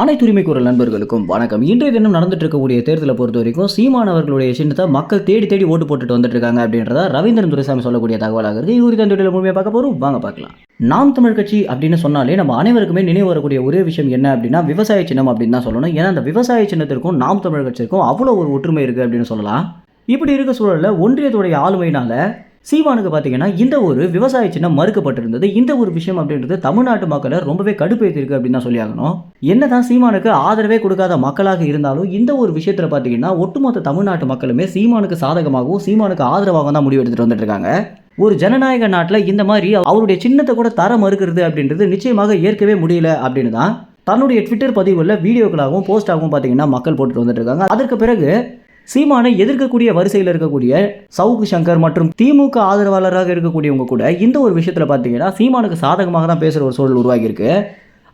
அனைத்து உரிமை குரல் நண்பர்களுக்கும் வணக்கம். இன்றைய தினம் நடந்துட்டு இருக்கக்கூடிய தேர்தலை பொறுத்த வரைக்கும் சீமான் அவர்களுடைய சின்னத்தை மக்கள் தேடி தேடி ஓட்டு போட்டுட்டு வந்துட்டு இருக்காங்க அப்படின்றத ரவீந்திரன் துரைசாமி சொல்லக்கூடிய தகவலாக இருக்கு. இவரு இந்த முழுமையாக பார்க்க போறோம், வாங்க பார்க்கலாம். நாம் தமிழ் கட்சி அப்படின்னு சொன்னாலே நம்ம அனைவருக்குமே நினைவு வரக்கூடிய ஒரே விஷயம் என்ன அப்படின்னா விவசாய சின்னம் அப்படின்னு தான் சொல்லணும். ஏன்னா அந்த விவசாய சின்னத்திற்கும் நாம் தமிழ் கட்சிக்கும் அவ்வளோ ஒரு ஒற்றுமை இருக்கு அப்படின்னு சொல்லலாம். இப்படி இருக்க சூழல்ல ஒன்றியத்துடைய ஆளுமையினால சீமானுக்கு பார்த்தீங்கன்னா இந்த ஒரு விவசாய சின்னம் மறுக்கப்பட்டிருந்தது. இந்த ஒரு விஷயம் அப்படின்றது தமிழ்நாட்டு மக்களை ரொம்பவே கடுப்பேற்றிருக்கு அப்படின்னு தான் சொல்லி ஆகணும். என்னதான் சீமானுக்கு ஆதரவே கொடுக்காத மக்களாக இருந்தாலும் இந்த ஒரு விஷயத்தில் பார்த்தீங்கன்னா ஒட்டுமொத்த தமிழ்நாட்டு மக்களுமே சீமானுக்கு சாதகமாகவும் சீமானுக்கு ஆதரவாகவும் தான் முடிவு எடுத்துட்டு வந்துட்டு இருக்காங்க. ஒரு ஜனநாயக நாட்டில் இந்த மாதிரி அவருடைய சின்னத்தை கூட தர மறுக்கிறது அப்படின்றது நிச்சயமாக ஏற்கவே முடியல அப்படின்னு தான் தன்னுடைய ட்விட்டர் பதிவுல வீடியோக்களாகவும் போஸ்டாகவும் பார்த்தீங்கன்னா மக்கள் போட்டுட்டு வந்துட்டு இருக்காங்க. அதற்கு பிறகு சீமானை எதிர்க்கக்கூடிய வரிசையில் இருக்கக்கூடிய சவுக்கு சங்கர் மற்றும் திமுக ஆதரவாளராக இருக்கக்கூடியவங்க கூட இந்த ஒரு விஷயத்தில் பார்த்தீங்கன்னா சீமானுக்கு சாதகமாக தான் பேசுகிற ஒரு சூழல் உருவாகியிருக்கு.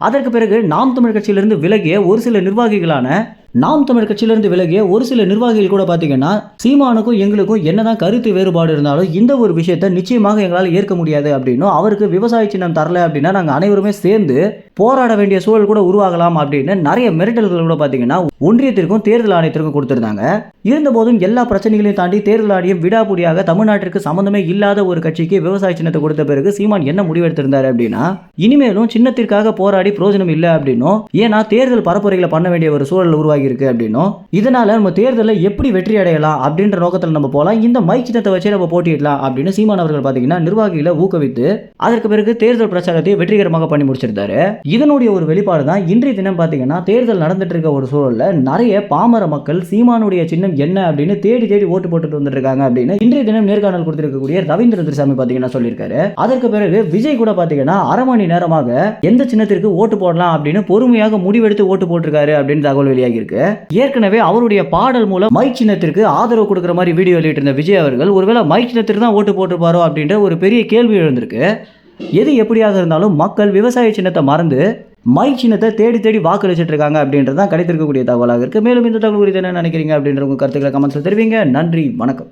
அதற்கு பிறகு நாம் தமிழ் கட்சியிலிருந்து விலகிய ஒரு சில நிர்வாகிகளான நாம் தமிழ் கட்சியிலிருந்து விலகிய ஒரு சில நிர்வாகிகள் கூட பார்த்தீங்கன்னா சீமானுக்கும் எங்களுக்கும் என்னதான் கருத்து வேறுபாடு இருந்தாலும் இந்த ஒரு விஷயத்தை நிச்சயமாக எங்களால் ஏற்க முடியாது அப்படின்னும் அவருக்கு விவசாய சின்னம் தரல அப்படின்னா நாங்கள் அனைவருமே சேர்ந்து போராட வேண்டிய சூழல் கூட உருவாகலாம் அப்படின்னு நிறைய மிரட்டல்கள் கூட பார்த்தீங்கன்னா ஒன்றியத்திற்கும் தேர்தல் ஆணையத்திற்கும் கொடுத்திருந்தாங்க. இருந்தபோதும் எல்லா பிரச்சனைகளையும் தாண்டி தேர்தல் ஆணையம் விடாபுடியாக தமிழ்நாட்டிற்கு சம்பந்தமே இல்லாத ஒரு கட்சிக்கு விவசாய சின்னத்தை கொடுத்த பிறகு சீமான் என்ன முடிவெடுத்திருந்தாரு அப்படின்னா இனிமேலும் சின்னத்திற்காக போராடி பிரயோஜனம் இல்லை அப்படின்னும், ஏன்னா தேர்தல் பரப்புரைகளை பண்ண வேண்டிய ஒரு சூழல் உருவாகி இருக்கு அப்படின்னும், இதனால நம்ம தேர்தலில் எப்படி வெற்றி அடையலாம் அப்படின்ற நோக்கத்தில் நம்ம போலாம், இந்த மைக் சின்னத்தை வச்சே நம்ம போட்டியிடலாம் அப்படின்னு சீமான் அவர்கள் பார்த்தீங்கன்னா நிர்வாகிகளை ஊக்குவித்து அதற்கு பிறகு தேர்தல் பிரச்சாரத்தை வெற்றிகரமாக பண்ணி முடிச்சிருந்தாரு. இதனுடைய ஒரு வெளிப்பாடு தான் இன்றைய தினம் பார்த்தீங்கன்னா தேர்தல் நடந்துட்டு இருக்க ஒரு சூழல்ல நிறைய பாமர மக்கள் சீமானுடைய சின்னம் என்ன அப்படின்னு தேடி தேடி ஓட்டு போட்டுட்டு வந்துட்டு இருக்காங்க அப்படின்னு இன்றைய தினம் நேர்காணல் கொடுத்திருக்கக்கூடிய ரவீந்திரன் துரைசாமி பார்த்தீங்கன்னா சொல்லியிருக்காரு. அதற்கு பிறகு விஜய் கூட பார்த்தீங்கன்னா அரை மணி நேரமாக எந்த சின்னத்திற்கு ஓட்டு போடலாம் அப்படின்னு பொறுமையாக முடிவெடுத்து ஓட்டு போட்டிருக்காரு அப்படின்னு தகவல் வெளியாகி இருக்கு. ஏற்கனவே அவருடைய பாடல் மூலம் மைக் சின்னத்திற்கு ஆதரவு கொடுக்கிற மாதிரி வீடியோ வெளியிட்டிருந்த விஜய் அவர்கள் ஒருவேளை மைக் சின்னத்திற்கு தான் ஓட்டு போட்டுப்பாரோ அப்படின்ற ஒரு பெரிய கேள்வி எழுந்திருக்கு. எது எப்படியாக இருந்தாலும் மக்கள் விவசாய சின்னத்தை மறந்து மைக் சின்னத்தை தேடி தேடி வாக்களிச்சிட்டு இருக்காங்க அப்படின்றதான் கிடைத்திருக்கக்கூடிய தகவலாக இருக்கு. மேலும் இந்த தகவல் குறித்து என்ன நினைக்கிறீங்க அப்படின்ற உங்க கருத்துக்களை கமெண்ட்ஸ்ல தெரிவிங்க. நன்றி, வணக்கம்.